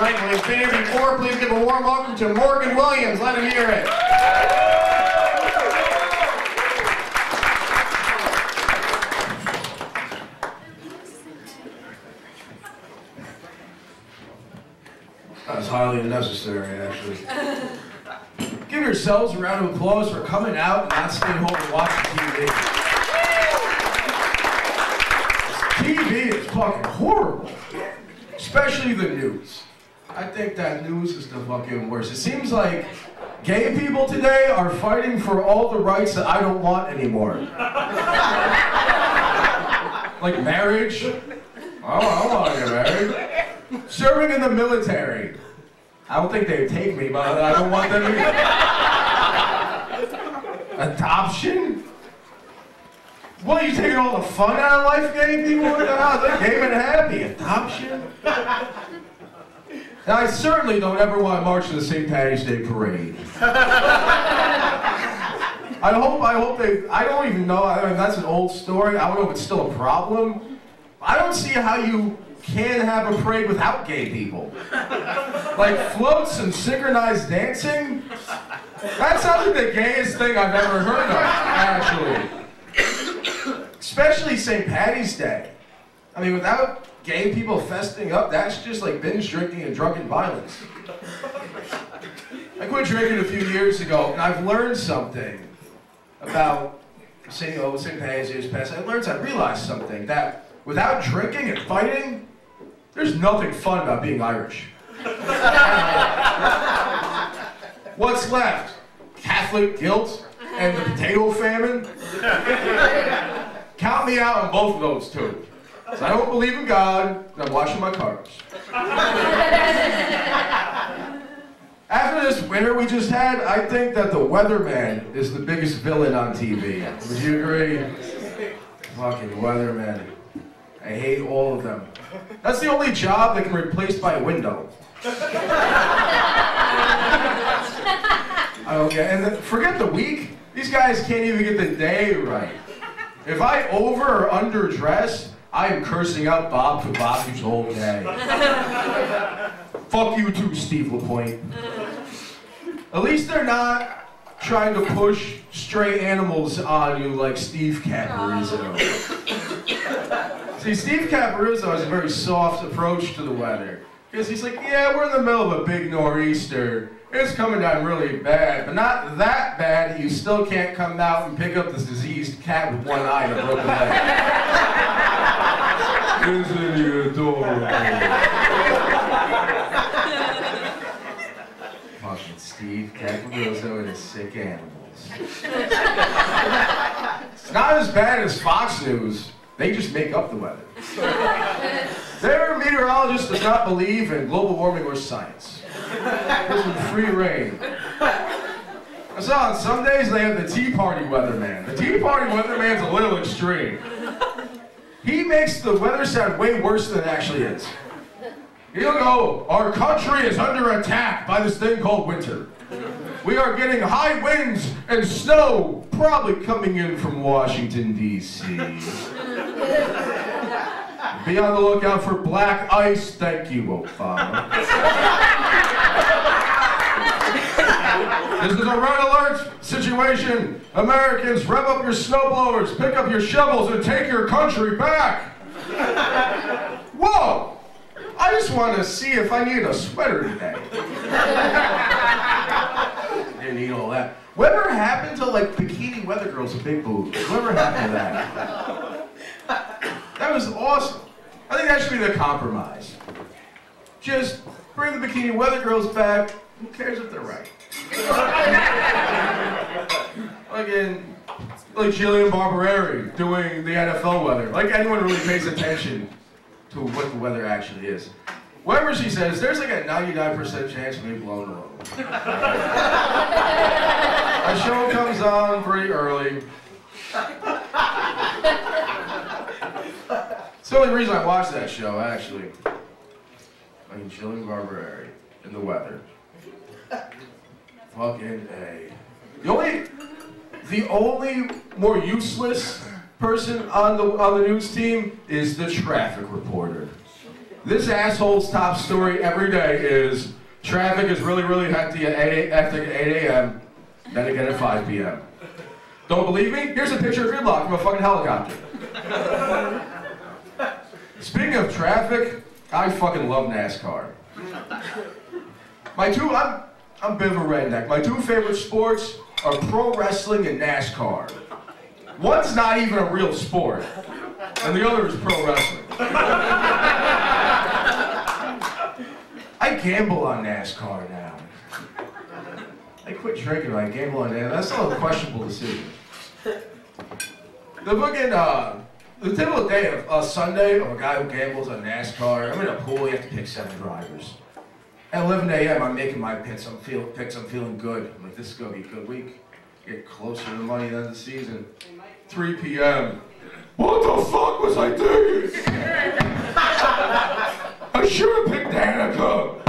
tonight. Well, he's been here before. Please give a warm welcome to Morgan Williams. Let him hear it. That was highly unnecessary, actually. Give yourselves a round of applause for coming out and not staying home and watching TV. TV is fucking horrible. Especially the news. I think that news is the fucking worst. It seems like gay people today are fighting for all the rights that I don't want anymore. Like marriage. Oh, I want to get married. Serving in the military. I don't think they'd take me, but I don't want them either. Adoption? What, you taking all the fun out of life, gay people? They're gay and happy. Adoption? And I certainly don't ever want to march to the St. Patty's Day parade. I hope they, I don't even know, I mean, that's an old story. I don't know if it's still a problem. I don't see how you can have a parade without gay people. Like floats and synchronized dancing? That sounds like the gayest thing I've ever heard of, actually. Especially St. Patty's Day. I mean, without gay people festing up, that's just like binge drinking and drunken violence. I quit drinking a few years ago, and I've learned something about St. Patty's Day past. I realized something, that without drinking and fighting, there's nothing fun about being Irish. What's left? Catholic guilt and the potato famine? Count me out on both of those two. So I don't believe in God, and I'm washing my carbs. After this winter we just had, I think that the weatherman is the biggest villain on TV. Would you agree? Fucking weatherman. I hate all of them. That's the only job that can be replaced by a window. I don't get, and forget the week. These guys can't even get the day right. If I over or underdress, I am cursing out Bob Kabaku's whole day. Fuck you too, Steve LaPointe. At least they're not trying to push stray animals on you like Steve Caparizzo. See, Steve Caparizzo has a very soft approach to the weather. Because he's like, yeah, we're in the middle of a big nor'easter. It's coming down really bad, but not that bad that you still can't come out and pick up this diseased cat with one eye and a broken leg. Isn't he adorable? Fucking Steve Caparizzo and his sick animals. It's not as bad as Fox News. They just make up the weather. Their meteorologist does not believe in global warming or science. Gives them free reign. I saw on some days they have the Tea Party weatherman. The Tea Party weatherman's a little extreme. He makes the weather sound way worse than it actually is. He'll go, our country is under attack by this thing called winter. We are getting high winds and snow, probably coming in from Washington, D.C. Be on the lookout for black ice. Thank you, Obama. This is a red alert situation. Americans, rev up your snowblowers, pick up your shovels, and take your country back. Whoa! I just want to see if I need a sweater today. Didn't need all that. Whatever happened to like bikini weather girls with big boobs? Whatever happened to that? That was awesome. I think that should be the compromise. Just bring the bikini weather girls back. Who cares if they're right? Like Jillian Barberari doing the NFL weather. Like anyone really pays attention to what the weather actually is. Whatever she says, there's like a 99% chance of me blowing her over. My show comes on pretty early. It's the only reason I watch that show, actually. I mean, Jillian Barberari and the weather. Fucking A. The only more useless person on the news team is the traffic reporter. This asshole's top story every day is traffic is really, really hectic at 8 a.m., then again at 5 p.m. Don't believe me? Here's a picture of gridlock from a fucking helicopter. Speaking of traffic, I fucking love NASCAR. I'm a bit of a redneck. My two favorite sports are pro wrestling and NASCAR. One's not even a real sport, and the other is pro wrestling. I gamble on NASCAR now. I quit drinking when I gamble on NASCAR. That's still a questionable decision. The typical day of a Sunday of a guy who gambles on NASCAR, I'm in a pool, you have to pick 7 drivers. At 11 a.m., I'm making my picks, I'm feeling good. I'm like, this is gonna be a good week. Get closer to the money than the season. 3 p.m. What the fuck was I thinking? I should have picked Danica.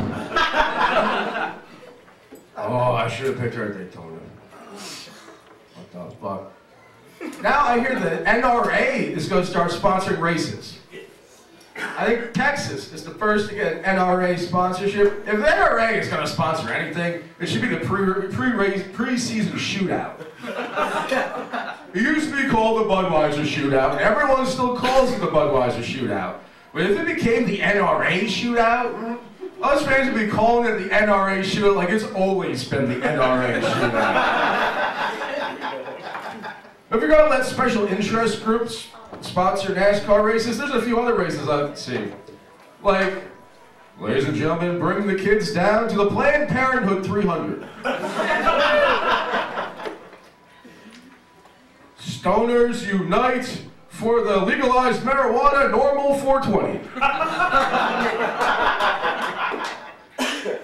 Oh, I should have picked her at Daytona. What the fuck? Now I hear the NRA is going to start sponsoring races. I think Texas is the first to get an NRA sponsorship. If the NRA is going to sponsor anything, it should be the pre-season shootout. It used to be called the Budweiser shootout, and everyone still calls it the Budweiser shootout. But if it became the NRA shootout, us fans would be calling it the NRA shootout like it's always been the NRA shootout. Have you got to let special interest groups sponsor NASCAR races? There's a few other races I've seen. Like, ladies and gentlemen, bring the kids down to the Planned Parenthood 300. Stoners unite for the legalized marijuana normal 420.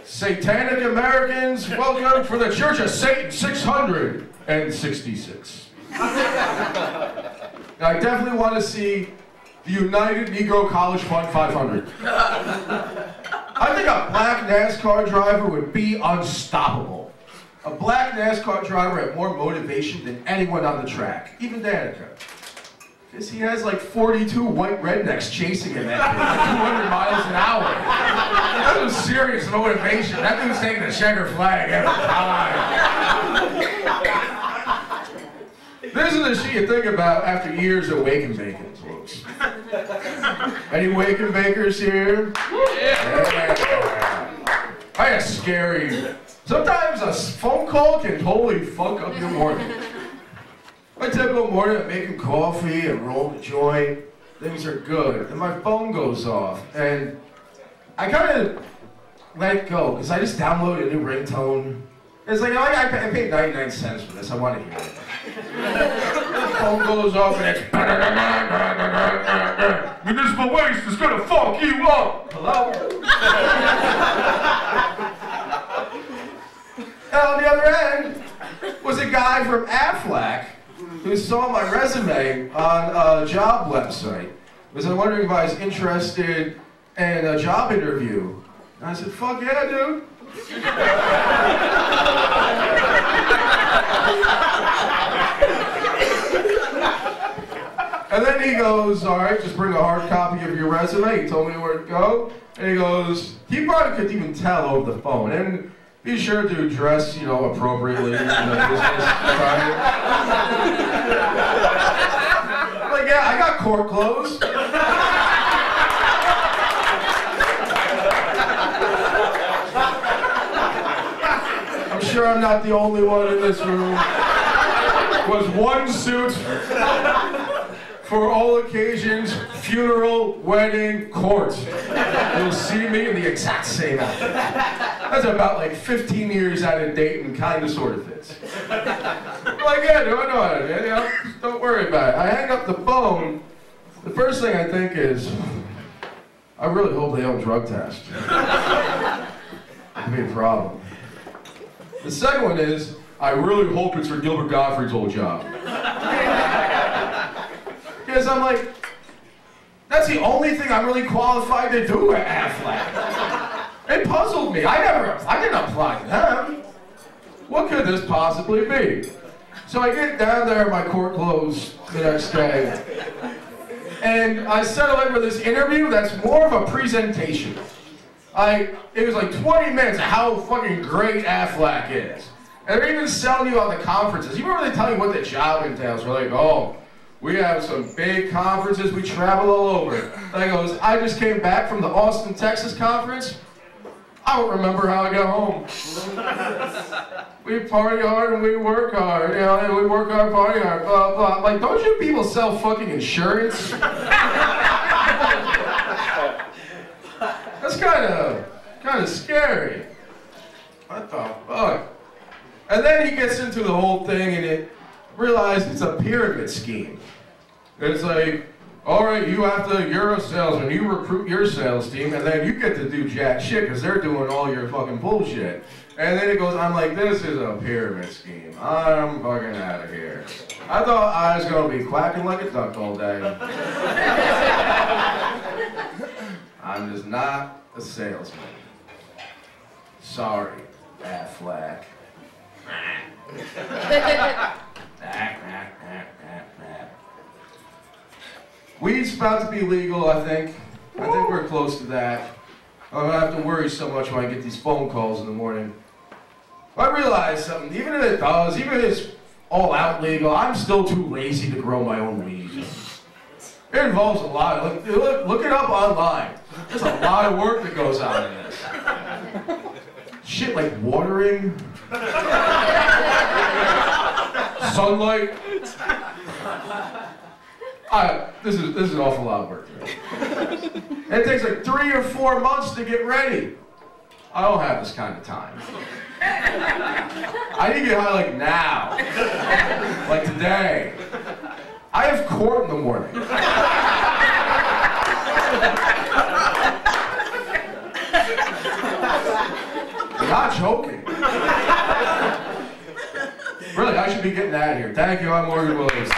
Satanic Americans welcome for the Church of Satan 666. Now, I definitely want to see the United Negro College Fund 500. I think a black NASCAR driver would be unstoppable. A black NASCAR driver had more motivation than anyone on the track, even Danica. Because he has like 42 white rednecks chasing him at 200 miles an hour. That was serious motivation. That dude's taking the checker flag every time. This is the shit you think about after years of wake and bacon, folks. Any wake and bakers here? Yeah. I had a scary. Sometimes a phone call can totally fuck up your morning. My typical morning, I'm making coffee and rolling a joint. Things are good. And my phone goes off. And I kind of let it go, because I just downloaded a new ringtone. It's like, I paid 99 cents for this. I want to hear it. The phone goes off and it's municipal waste is gonna fuck you up. Hello? And on the other end was a guy from Aflac who saw my resume on a job website. Was wondering if I was interested in a job interview. And I said, fuck yeah, dude. And then he goes, all right, just bring a hard copy of your resume. He told me where to go. And he goes, he probably couldn't even tell over the phone. And be sure to dress, you know, appropriately in the business environment. Like, yeah, I got court clothes. I'm sure I'm not the only one in this room. Was one suit for all occasions, funeral, wedding, court. You'll see me in the exact same outfit. That's about like 15 years out of date and kind of sort of fits. I'm like, yeah, do I know how to do it? You know, don't worry about it. I hang up the phone. The first thing I think is, I really hope they don't drug test. It'd be a problem. The second one is, I really hope it's for Gilbert Gottfried's old job. Because I'm like, that's the only thing I'm really qualified to do at Aflac. It puzzled me. I didn't apply to them. What could this possibly be? So I get down there in my court clothes the next day. And I settled in for this interview that's more of a presentation. It was like 20 minutes of how fucking great Aflac is. And they're even selling you on the conferences. Even when they tell you what the job entails, we're like, oh, we have some big conferences, we travel all over. And I goes, I just came back from the Austin, Texas conference. I don't remember how I got home. We party hard and we work hard, you know, and we work hard, party hard, blah, blah. Like, don't you people sell fucking insurance? That's kind of scary. What the fuck? And then he gets into the whole thing and it realized it's a pyramid scheme. It's like, all right, you're a salesman, you recruit your sales team, and then you get to do jack shit because they're doing all your fucking bullshit. And then it goes, I'm like, this is a pyramid scheme. I'm fucking out of here. I thought I was going to be quacking like a duck all day. I'm just not a salesman. Sorry, Aflac. Weed's about to be legal, I think. I think we're close to that. I don't have to worry so much when I get these phone calls in the morning. I realize something, even if it does, even if it's all out legal, I'm still too lazy to grow my own weed. It involves a lot. Look it up online. There's a lot of work that goes on in this. Shit like watering, sunlight. This is an awful lot of work to me. It takes like 3 or 4 months to get ready. I don't have this kind of time. I need to get high like now. Like today. I have court in the morning. I'm not joking. Really, I should be getting out of here. Thank you, I'm MoRgAn Williams.